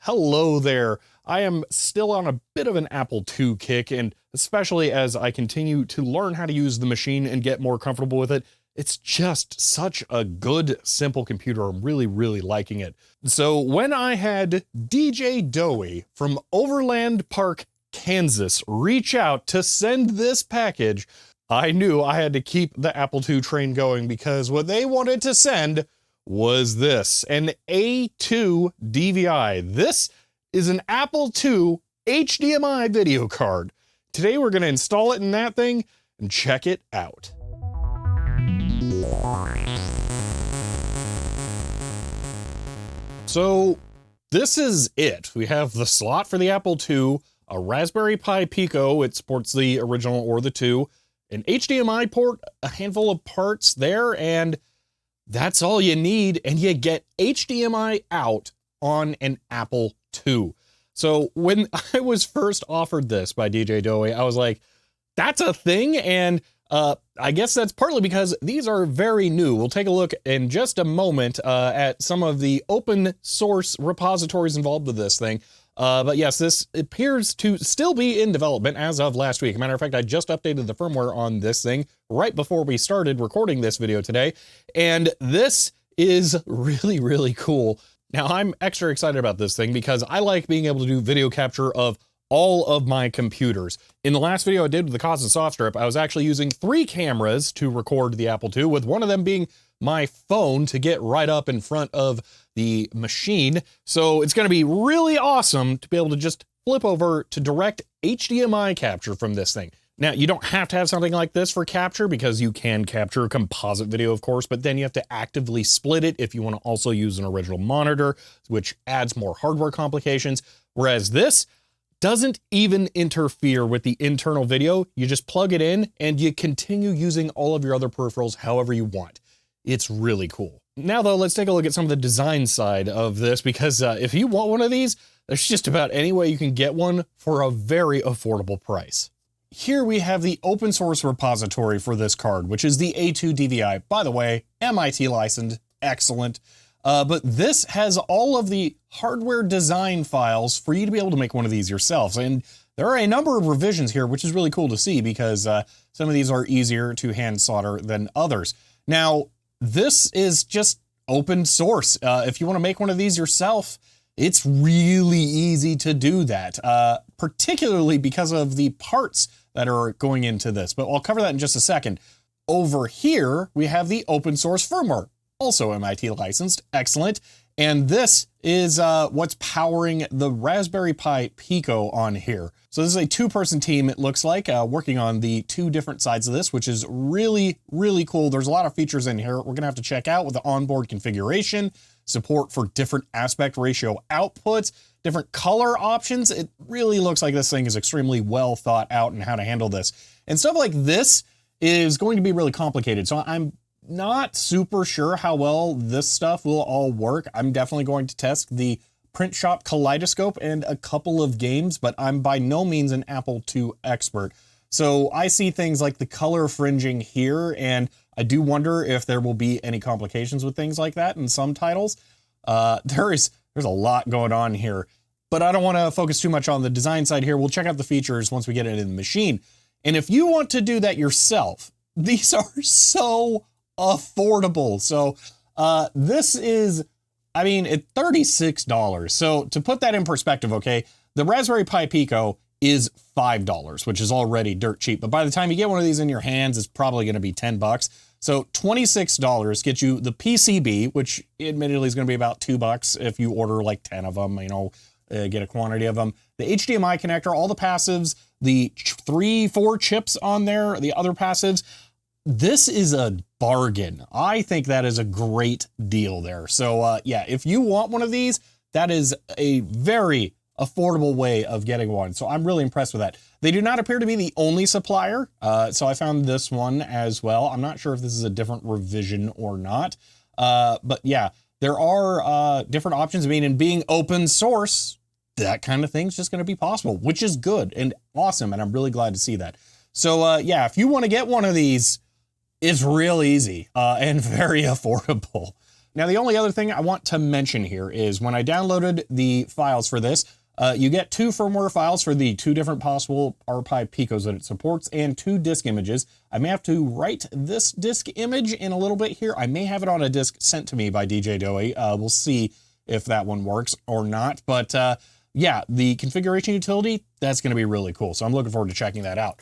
Hello there. I am still on a bit of an Apple II kick, and especially as I continue to learn how to use the machine and get more comfortable with it, it's just such a good, simple computer. I'm really liking it. So when I had DJ Dowie from Overland Park, Kansas, reach out to send this package, I knew I had to keep the Apple II train going because what they wanted to send was this, an A2DVI. This is an Apple II HDMI video card. Today we're going to install it in that thing and check it out. So this is it. We have the slot for the Apple II, a Raspberry Pi Pico, it supports the original or the 2, an HDMI port, a handful of parts there, and that's all you need, and you get HDMI out on an Apple II. So when I was first offered this by DJ Dowie, I was like, that's a thing, and I guess that's partly because these are very new. We'll take a look in just a moment at some of the open source repositories involved with this thing. But yes, this appears to still be in development as of last week. Matter of fact, I just updated the firmware on this thing right before we started recording this video today. And this is really cool. Now, I'm extra excited about this thing because I like being able to do video capture of all of my computers. In the last video I did with the Cosmic Soft Strip, I was actually using 3 cameras to record the Apple II, with one of them being my phone to get right up in front of the machine. So it's going to be really awesome to be able to just flip over to direct HDMI capture from this thing. Now, you don't have to have something like this for capture because you can capture composite video, of course, but then you have to actively split it if you want to also use an original monitor, which adds more hardware complications. Whereas this doesn't even interfere with the internal video. You just plug it in and you continue using all of your other peripherals however you want. It's really cool. Now though, let's take a look at some of the design side of this, because if you want one of these, there's just about any way you can get one for a very affordable price. Here we have the open source repository for this card, which is the A2DVI. By the way, MIT licensed, excellent. But this has all of the hardware design files for you to be able to make one of these yourselves. And there are a number of revisions here, which is really cool to see because some of these are easier to hand solder than others. Now, this is just open source. If you want to make one of these yourself, it's really easy to do that, particularly because of the parts that are going into this. But I'll cover that in just a second. Over here, we have the open source firmware. Also MIT licensed, excellent. And this is what's powering the Raspberry Pi Pico on here. So this is a 2-person team, it looks like, working on the 2 different sides of this, which is really cool. There's a lot of features in here we're gonna have to check out with the onboard configuration, support for different aspect ratio outputs, different color options. It really looks like this thing is extremely well thought out and how to handle this. And stuff like this is going to be really complicated. So I'm not super sure how well this stuff will all work. I'm definitely going to test the Print Shop Kaleidoscope and a couple of games, but I'm by no means an Apple II expert. So I see things like the color fringing here, and I do wonder if there will be any complications with things like that in some titles. There's a lot going on here, but I don't want to focus too much on the design side here. We'll check out the features once we get it in the machine. And if you want to do that yourself, these are so affordable. So this is, I mean, it's $36. So to put that in perspective, okay, the Raspberry Pi Pico is $5, which is already dirt cheap. But by the time you get one of these in your hands, it's probably going to be 10 bucks. So $26 gets you the PCB, which admittedly is going to be about $2 if you order like 10 of them, you know, get a quantity of them. The HDMI connector, all the passives, the 3-4 chips on there, the other passives. This is a bargain. I think that is a great deal there. So yeah, if you want one of these, that is a very affordable way of getting one. So I'm really impressed with that. They do not appear to be the only supplier. So I found this one as well. I'm not sure if this is a different revision or not. But yeah, there are different options. I mean, in being open source, that kind of thing's just going to be possible, which is good and awesome. And I'm really glad to see that. So yeah, if you want to get one of these, it's real easy and very affordable. Now, the only other thing I want to mention here is when I downloaded the files for this, you get 2 firmware files for the 2 different possible RPi Picos that it supports and 2 disk images. I may have to write this disk image in a little bit here. I may have it on a disk sent to me by DJ Doey. We'll see if that one works or not. But yeah, the configuration utility, that's going to be really cool. So I'm looking forward to checking that out.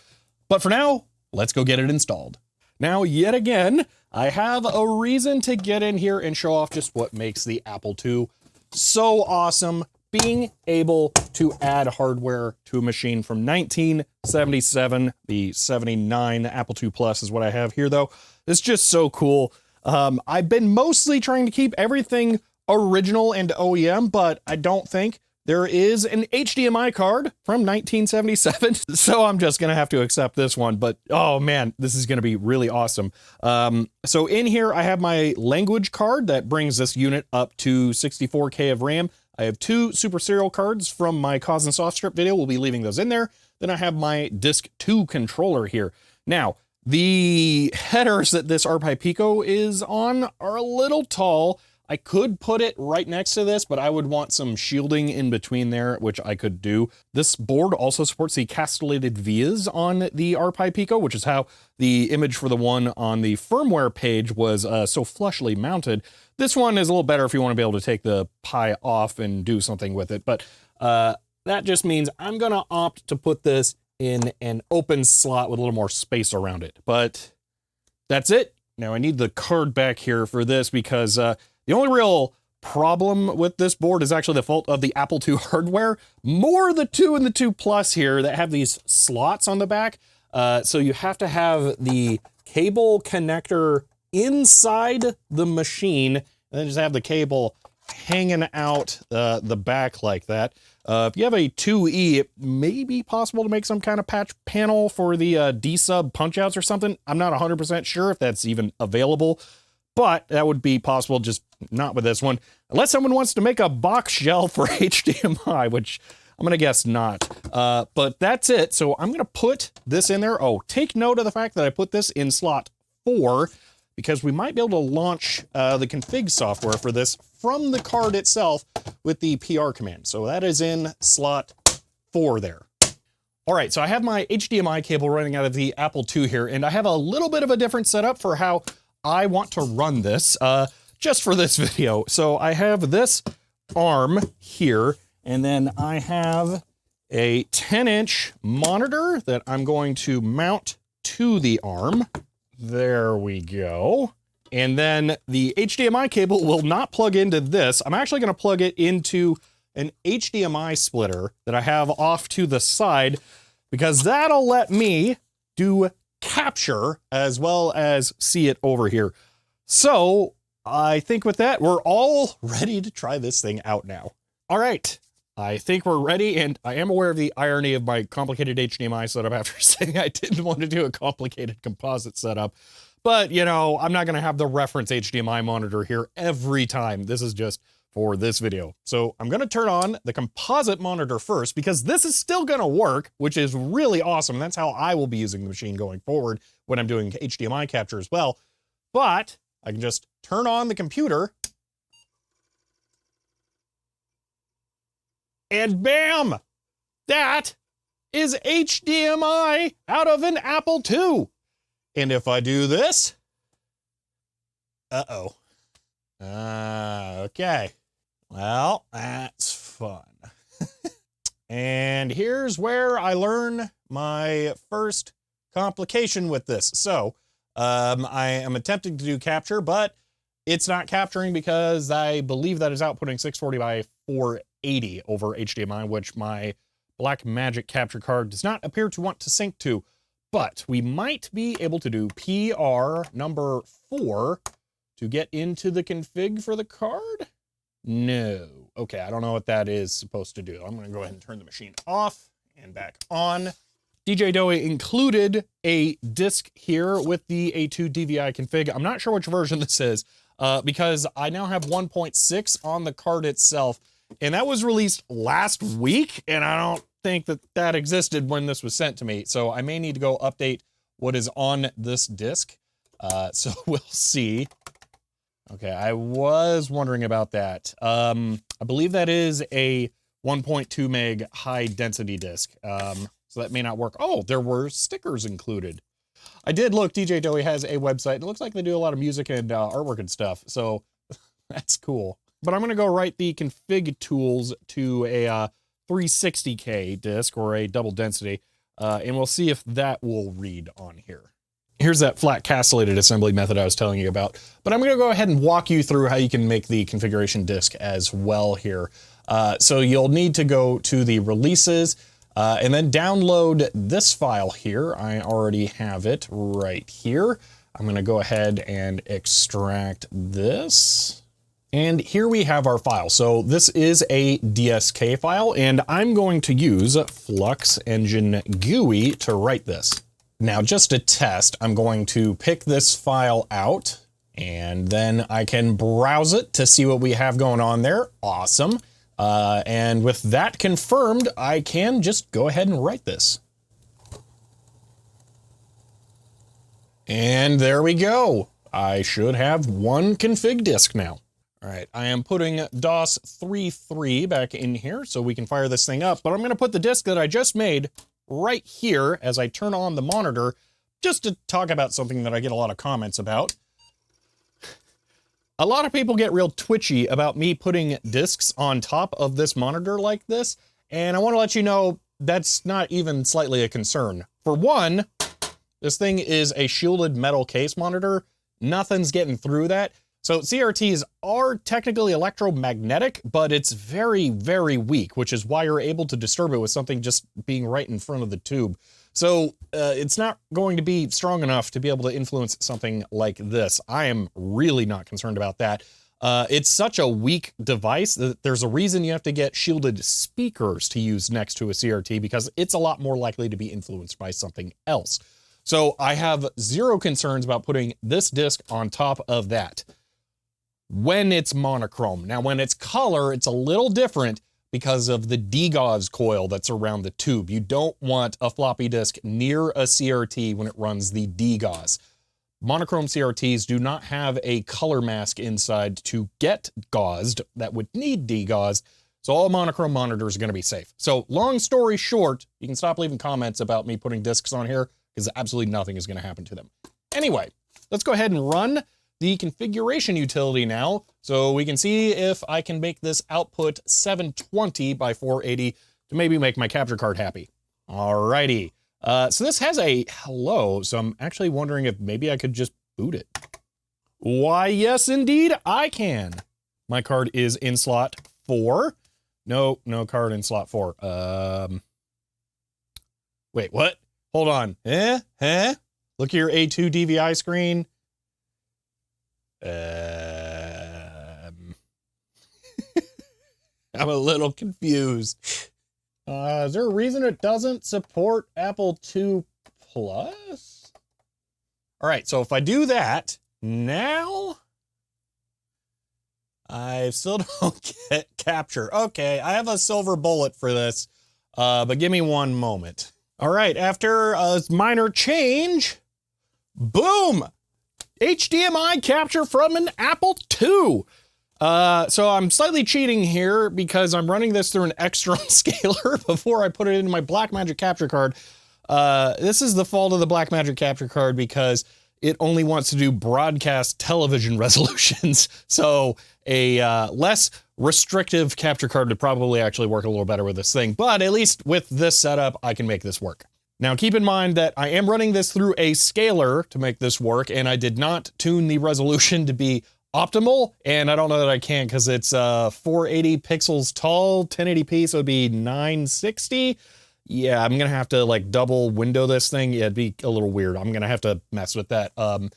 But for now, let's go get it installed. Now, yet again, I have a reason to get in here and show off just what makes the Apple II so awesome. Being able to add hardware to a machine from 1977, the 79 Apple II Plus is what I have here, though. It's just so cool. I've been mostly trying to keep everything original and OEM, but I don't think there is an HDMI card from 1977, so I'm just gonna have to accept this one. But oh man, this is gonna be really awesome. So in here, I have my language card that brings this unit up to 64K of RAM. I have 2 super serial cards from my Cause and Soft Strip video. We'll be leaving those in there. Then I have my Disc 2 controller here. Now, the headers that this RPi Pico is on are a little tall. I could put it right next to this, but I would want some shielding in between there, which I could do. This board also supports the castellated vias on the RPi Pico, which is how the image for the one on the firmware page was so flushly mounted. This one is a little better if you want to be able to take the Pi off and do something with it, but that just means I'm gonna opt to put this in an open slot with a little more space around it. But that's it. Now I need the card back here for this because the only real problem with this board is actually the fault of the Apple II hardware. More the 2 and the 2 Plus here that have these slots on the back. So you have to have the cable connector inside the machine and then just have the cable hanging out the back like that. If you have a 2E, it may be possible to make some kind of patch panel for the D-sub punch-outs or something. I'm not 100% sure if that's even available, but that would be possible, just not with this one. Unless someone wants to make a box shell for HDMI, which I'm gonna guess not. But that's it. So I'm gonna put this in there. Oh, take note of the fact that I put this in slot 4 because we might be able to launch the config software for this from the card itself with the PR command. So that is in slot 4 there. All right, so I have my HDMI cable running out of the Apple II here, and I have a little bit of a different setup for how I want to run this just for this video. So I have this arm here, and then I have a 10-inch monitor that I'm going to mount to the arm. There we go. And then the HDMI cable will not plug into this. I'm actually going to plug it into an HDMI splitter that I have off to the side because that'll let me do capture as well as see it over here. So I think with that, we're all ready to try this thing out now. All right, I think we're ready, and I am aware of the irony of my complicated HDMI setup after saying I didn't want to do a complicated composite setup. But, you know, I'm not going to have the reference HDMI monitor here every time. This is just for this video. So I'm going to turn on the composite monitor first because this is still going to work, which is really awesome. That's how I will be using the machine going forward when I'm doing HDMI capture as well. But I can just turn on the computer and bam, that is HDMI out of an Apple II. And if I do this, okay. Well, that's fun. And here's where I learn my first complication with this. So I am attempting to do capture, but it's not capturing because I believe that is outputting 640 by 480 over HDMI, which my Blackmagic capture card does not appear to want to sync to. But we might be able to do PR number 4 to get into the config for the card. No. Okay, I don't know what that is supposed to do. I'm going to go ahead and turn the machine off and back on. DJ Doey included a disk here with the A2DVI config. I'm not sure which version this is because I now have 1.6 on the card itself. And that was released last week, and I don't think that that existed when this was sent to me. So I may need to go update what is on this disk. So we'll see. Okay, I was wondering about that. I believe that is a 1.2 meg high density disk. So that may not work. Oh, there were stickers included. I did look, DJ Dowie has a website. It looks like they do a lot of music and artwork and stuff. So that's cool. But I'm going to go write the config tools to a 360K disk or a double density. And we'll see if that will read on here. Here's that flat castellated assembly method I was telling you about. But I'm going to go ahead and walk you through how you can make the configuration disk as well here. So you'll need to go to the releases and then download this file here. I already have it right here. I'm going to go ahead and extract this. And here we have our file. So this is a DSK file, and I'm going to use Flux Engine GUI to write this. Now, just to test, I'm going to pick this file out, and then I can browse it to see what we have going on there. Awesome. And with that confirmed, I can just go ahead and write this. And there we go. I should have one config disk now. All right, I am putting DOS 3.3 back in here so we can fire this thing up, but I'm going to put the disk that I just made right here as I turn on the monitor just to talk about something that I get a lot of comments about. A lot of people get real twitchy about me putting disks on top of this monitor like this, and I want to let you know that's not even slightly a concern. For one, this thing is a shielded metal case monitor. Nothing's getting through that. So CRTs are technically electromagnetic, but it's very, very weak, which is why you're able to disturb it with something just being right in front of the tube. So it's not going to be strong enough to be able to influence something like this. I am really not concerned about that. It's such a weak device that there's a reason you have to get shielded speakers to use next to a CRT, because it's a lot more likely to be influenced by something else. So I have zero concerns about putting this disc on top of that when it's monochrome. Now, when it's color, it's a little different because of the degauss coil that's around the tube. You don't want a floppy disk near a CRT when it runs the degauss. Monochrome CRTs do not have a color mask inside to get gaussed that would need degauss, so all monochrome monitors are going to be safe. So long story short, you can stop leaving comments about me putting discs on here because absolutely nothing is going to happen to them. Anyway, let's go ahead and run the configuration utility now, so we can see if I can make this output 720 by 480 to maybe make my capture card happy. Alrighty, so this has a hello, so I'm actually wondering if maybe I could just boot it. Why, yes, indeed, I can. My card is in slot 4. No card in slot 4. Wait, what? Hold on. Look at your A2DVI screen. I'm a little confused. Is there a reason it doesn't support Apple II Plus? All right, so if I do that, now I still don't get capture. Okay, I have a silver bullet for this, but give me one moment. All right, after a minor change, boom! HDMI capture from an Apple II. So I'm slightly cheating here because I'm running this through an external scaler before I put it into my Blackmagic capture card. This is the fault of the Blackmagic capture card because it only wants to do broadcast television resolutions. So a less restrictive capture card would probably actually work a little better with this thing. But at least with this setup, I can make this work. Now, keep in mind that I am running this through a scaler to make this work, and I did not tune the resolution to be optimal, and I don't know that I can because it's 480 pixels tall, 1080p, so it'd be 960. Yeah, I'm gonna have to like double window this thing. Yeah, it'd be a little weird. I'm gonna have to mess with that. And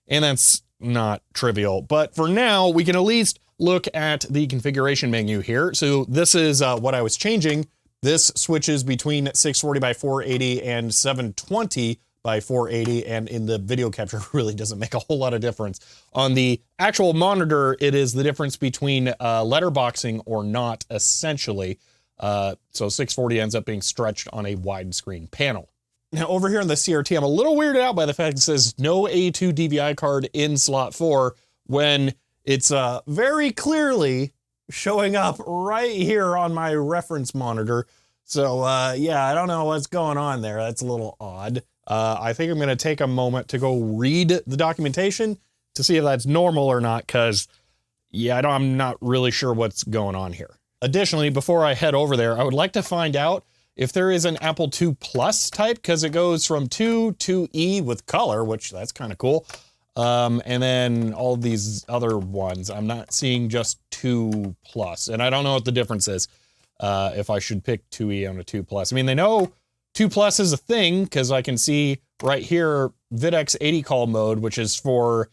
that's not trivial. But for now, we can at least look at the configuration menu here. So this is what I was changing. This switches between 640 by 480 and 720 by 480, and in the video capture really doesn't make a whole lot of difference. On the actual monitor, it is the difference between letterboxing or not, essentially. So 640 ends up being stretched on a widescreen panel. Now over here on the CRT, I'm a little weirded out by the fact it says no A2DVI card in slot 4 when It's very clearly showing up right here on my reference monitor. So yeah, I don't know what's going on there. That's a little odd. I think I'm going to take a moment to go read the documentation to see if that's normal or not, because yeah, I'm not really sure what's going on here. Additionally, before I head over there, I would like to find out if there is an Apple II Plus type, because it goes from 2 to E with color, which that's kind of cool. And then all these other ones, I'm not seeing just 2 Plus, and I don't know what the difference is. If I should pick 2E on a 2 Plus. I mean, they know 2 Plus is a thing, because I can see right here, VidX 80 call mode, which is for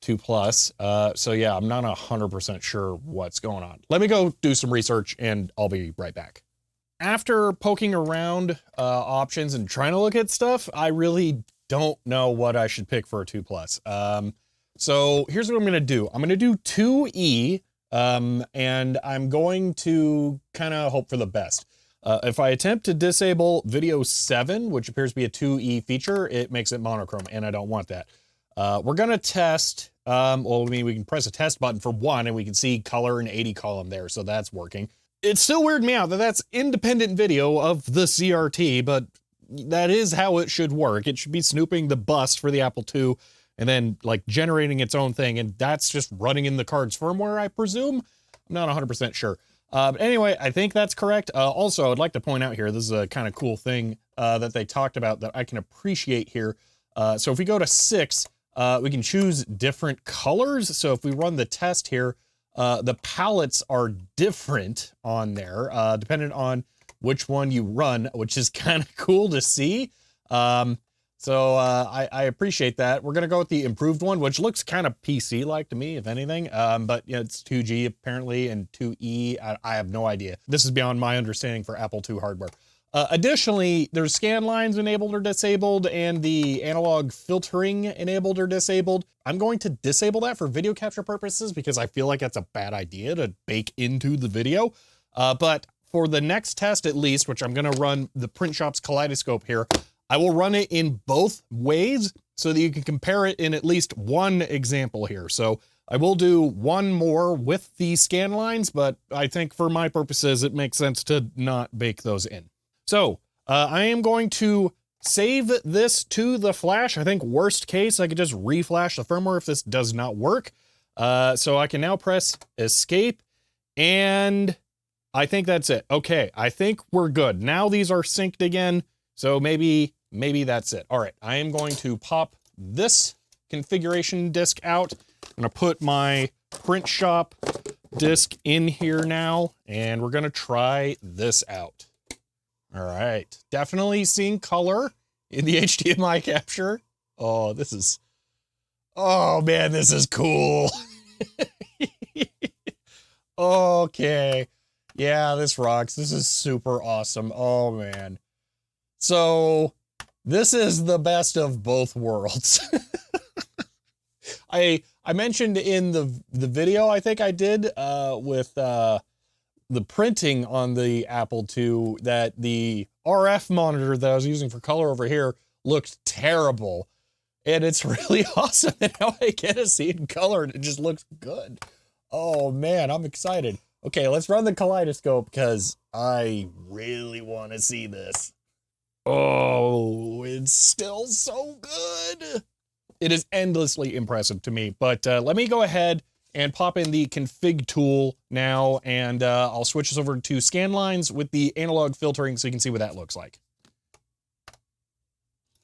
2 Plus. So yeah, I'm not 100% sure what's going on. Let me go do some research and I'll be right back. After poking around options and trying to look at stuff, I really don't know what I should pick for a 2 Plus. So here's what I'm gonna do. I'm gonna do 2E, and I'm going to kind of hope for the best. If I attempt to disable video 7, which appears to be a 2E feature, it makes it monochrome, and I don't want that. We're gonna test, well, I mean, we can press a test button for 1 and we can see color and 80 column there, so that's working. It still weirded me out that that's independent video of the CRT, but that is how it should work. It should be snooping the bus for the Apple II and then like generating its own thing, and that's just running in the card's firmware, I presume. I'm not 100% sure. But anyway, I think that's correct. Also, I'd like to point out here, this is a kind of cool thing that they talked about that I can appreciate here. So if we go to 6, we can choose different colors. So if we run the test here, the palettes are different on there, depending on which one you run, which is kind of cool to see. So I appreciate that. We're gonna go with the improved one, which looks kind of PC-like to me, if anything. But you know, it's 2G apparently and 2E. I have no idea. This is beyond my understanding for Apple II hardware. Additionally, there's scan lines enabled or disabled, and the analog filtering enabled or disabled. I'm going to disable that for video capture purposes because I feel like that's a bad idea to bake into the video. But for the next test at least, which I'm gonna run the Print Shop's Kaleidoscope here, I will run it in both ways so that you can compare it in at least one example here. So I will do one more with the scan lines, but I think for my purposes, it makes sense to not bake those in. So I am going to save this to the flash. I think worst case, I could just reflash the firmware if this does not work. So I can now press escape, and I think that's it. Okay, I think we're good. Now these are synced again, so maybe that's it. All right, I am going to pop this configuration disk out. I'm gonna put my Print Shop disk in here now, and we're gonna try this out. All right, definitely seeing color in the HDMI capture. Oh, this is, oh man, this is cool. Okay, yeah, this rocks. This is super awesome. Oh man. So this is the best of both worlds. I mentioned in the video I think I did with the printing on the Apple II that the RF monitor that I was using for color over here looked terrible. And it's really awesome that now I get to see it in color and it just looks good. Oh man, I'm excited. Okay, let's run the Kaleidoscope because I really want to see this. Oh, it's still so good. It is endlessly impressive to me, but let me go ahead and pop in the config tool now, and I'll switch this over to scan lines with the analog filtering so you can see what that looks like.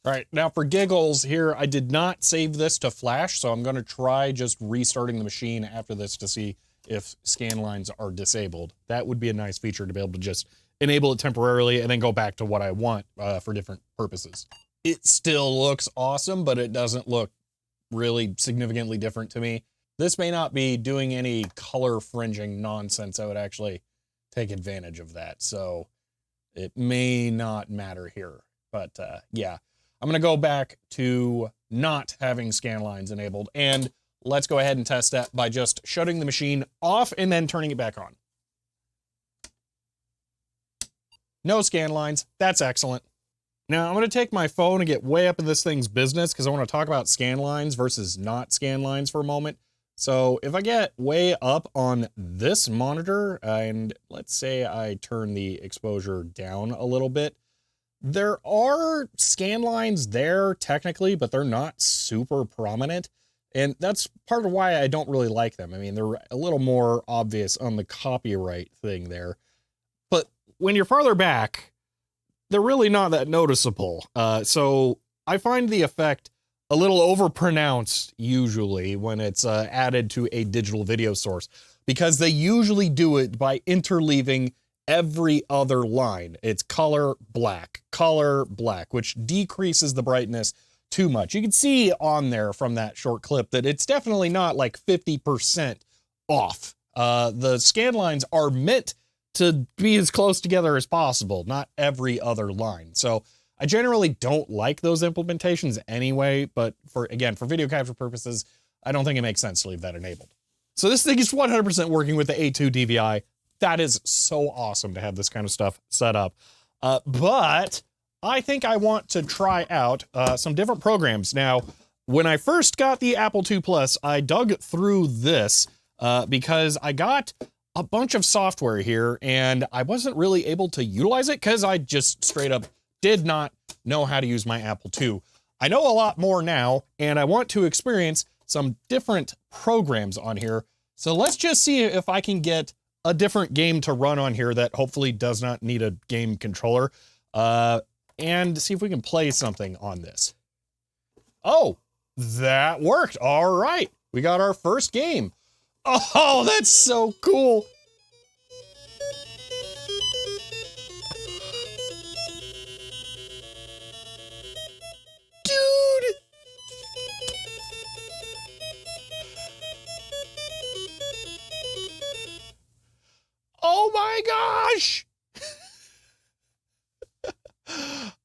All right, now for giggles here, I did not save this to flash, so I'm gonna try just restarting the machine after this to see if scan lines are disabled. That would be a nice feature to be able to just enable it temporarily and then go back to what I want for different purposes. It still looks awesome, but it doesn't look really significantly different to me. This may not be doing any color fringing nonsense. I would actually take advantage of that. So it may not matter here, but yeah, I'm gonna go back to not having scan lines enabled, and let's go ahead and test that by just shutting the machine off and then turning it back on. No scan lines, that's excellent. Now I'm gonna take my phone and get way up in this thing's business because I wanna talk about scan lines versus not scan lines for a moment. So if I get way up on this monitor, and let's say I turn the exposure down a little bit, there are scan lines there technically, but they're not super prominent. And that's part of why I don't really like them. I mean, they're a little more obvious on the copyright thing there. But when you're farther back, they're really not that noticeable. So I find the effect a little overpronounced usually when it's added to a digital video source, because they usually do it by interleaving every other line. It's color black, which decreases the brightness too much. You can see on there from that short clip that it's definitely not like 50% off. The scan lines are meant to be as close together as possible, not every other line. So I generally don't like those implementations anyway, but for video capture purposes, I don't think it makes sense to leave that enabled. So this thing is 100% working with the A2DVI. That is so awesome to have this kind of stuff set up. But I think I want to try out some different programs. Now, when I first got the Apple II Plus, I dug through this because I got a bunch of software here and I wasn't really able to utilize it because I just straight up did not know how to use my Apple II. I know a lot more now, and I want to experience some different programs on here. So let's just see if I can get a different game to run on here that hopefully does not need a game controller, and see if we can play something on this. Oh, that worked. All right, we got our first game. Oh, that's so cool. Dude. Oh my gosh.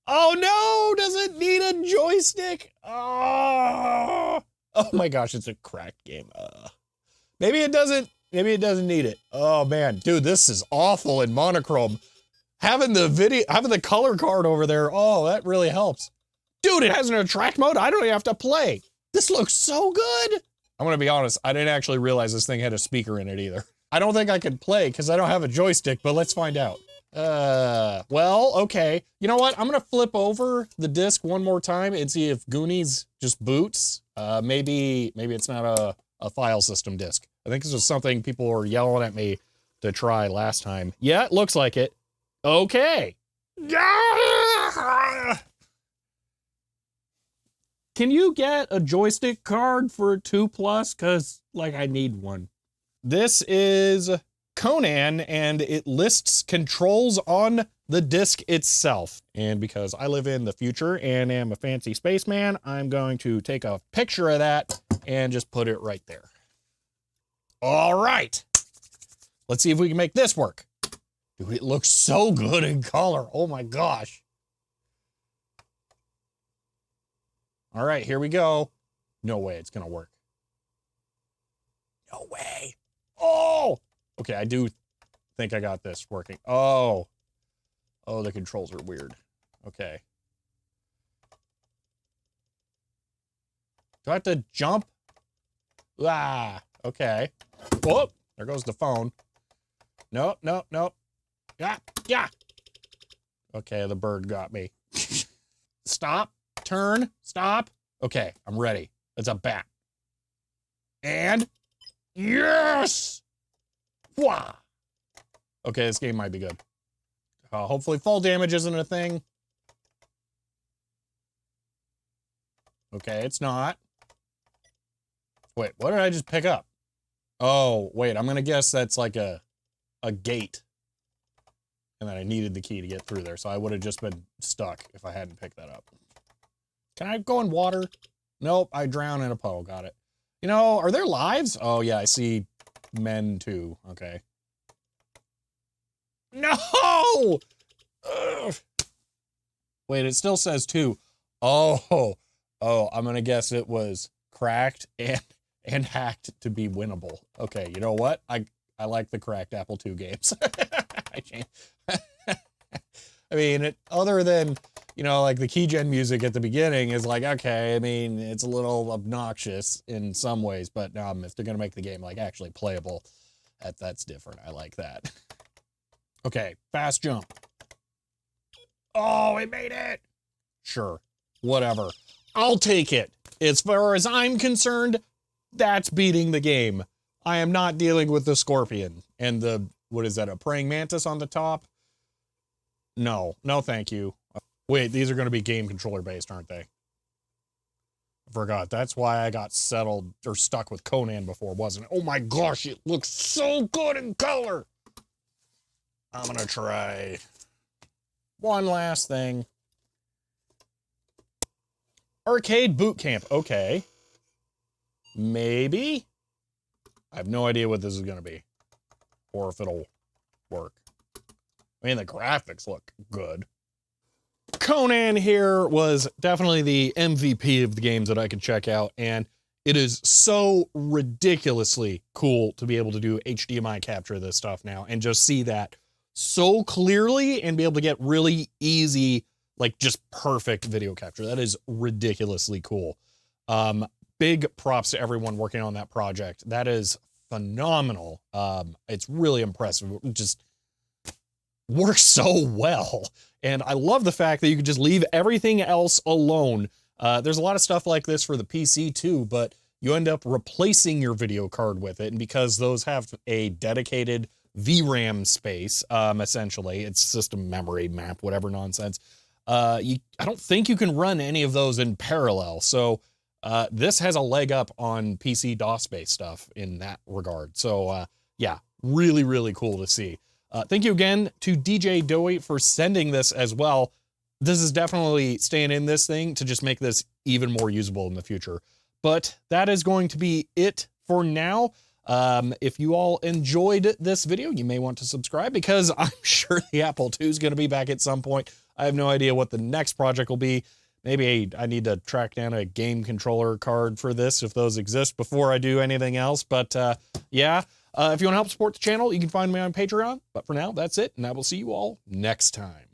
Oh no, does it need a joystick? Oh my gosh, it's a cracked game. Maybe it doesn't need it. Oh man, dude, this is awful in monochrome. Having the color card over there, oh, that really helps. Dude, it has an attract mode. I don't even have to play. This looks so good. I'm gonna be honest, I didn't actually realize this thing had a speaker in it either. I don't think I can play because I don't have a joystick, but let's find out. Well, okay. You know what? I'm gonna flip over the disc one more time and see if Goonies just boots. Maybe it's not a file system disc. I think this was something people were yelling at me to try last time. Yeah, it looks like it. Okay. Can you get a joystick card for a 2 Plus? Cause like I need one. This is Conan, and it lists controls on the disc itself. And because I live in the future and am a fancy spaceman, I'm going to take a picture of that and just put it right there. All right. Let's see if we can make this work. Dude, it looks so good in color. Oh my gosh. All right, here we go. No way it's gonna work. No way. Oh! Okay, I do think I got this working. Oh. Oh, the controls are weird. Okay. Do I have to jump? Ah, okay. Oh, there goes the phone. Nope, nope, nope. Yeah, yeah. Okay, the bird got me. Stop, turn, stop. Okay, I'm ready. It's a bat. And, yes! Wow. Okay, this game might be good. Hopefully fall damage isn't a thing. Okay, it's not. Wait, what did I just pick up? Oh, wait, I'm gonna guess that's like a gate. And then I needed the key to get through there, so I would have just been stuck if I hadn't picked that up. Can I go in water? Nope, I drown in a puddle, got it. You know, are there lives? Oh yeah, I see men too, okay. No! Ugh. Wait, it still says 2. Oh, I'm gonna guess it was cracked and hacked to be winnable. Okay, you know what? I like the cracked Apple II games. I mean, other than you know, like the keygen music at the beginning is like, okay, I mean, it's a little obnoxious in some ways, but if they're going to make the game like actually playable, that's different. I like that. Okay, fast jump. Oh, it made it. Sure, whatever. I'll take it. As far as I'm concerned, that's beating the game. I am not dealing with the scorpion and the, what is that, a praying mantis on the top? No, thank you. Wait, these are going to be game controller based, aren't they? I forgot. That's why I got settled or stuck with Conan before, wasn't it? Oh my gosh, it looks so good in color. I'm going to try one last thing. Arcade boot camp. Okay. Maybe. I have no idea what this is going to be or if it'll work. I mean, the graphics look good. Conan here was definitely the MVP of the games that I could check out, and it is so ridiculously cool to be able to do HDMI capture of this stuff now and just see that so clearly and be able to get really easy, like just perfect video capture. That is ridiculously cool. Big props to everyone working on that project. That is phenomenal. It's really impressive. It just works so well. And I love the fact that you can just leave everything else alone. There's a lot of stuff like this for the PC too, but you end up replacing your video card with it. And because those have a dedicated VRAM space, essentially, it's system memory map, whatever nonsense, I don't think you can run any of those in parallel. So this has a leg up on PC DOS-based stuff in that regard. So yeah, really, really cool to see. Thank you again to DJ Doey for sending this as well. This is definitely staying in this thing to just make this even more usable in the future. But that is going to be it for now. If you all enjoyed this video, you may want to subscribe because I'm sure the Apple II is going to be back at some point. I have no idea what the next project will be. Maybe I need to track down a game controller card for this if those exist before I do anything else. But yeah, if you want to help support the channel, you can find me on Patreon. But for now, that's it, and I will see you all next time.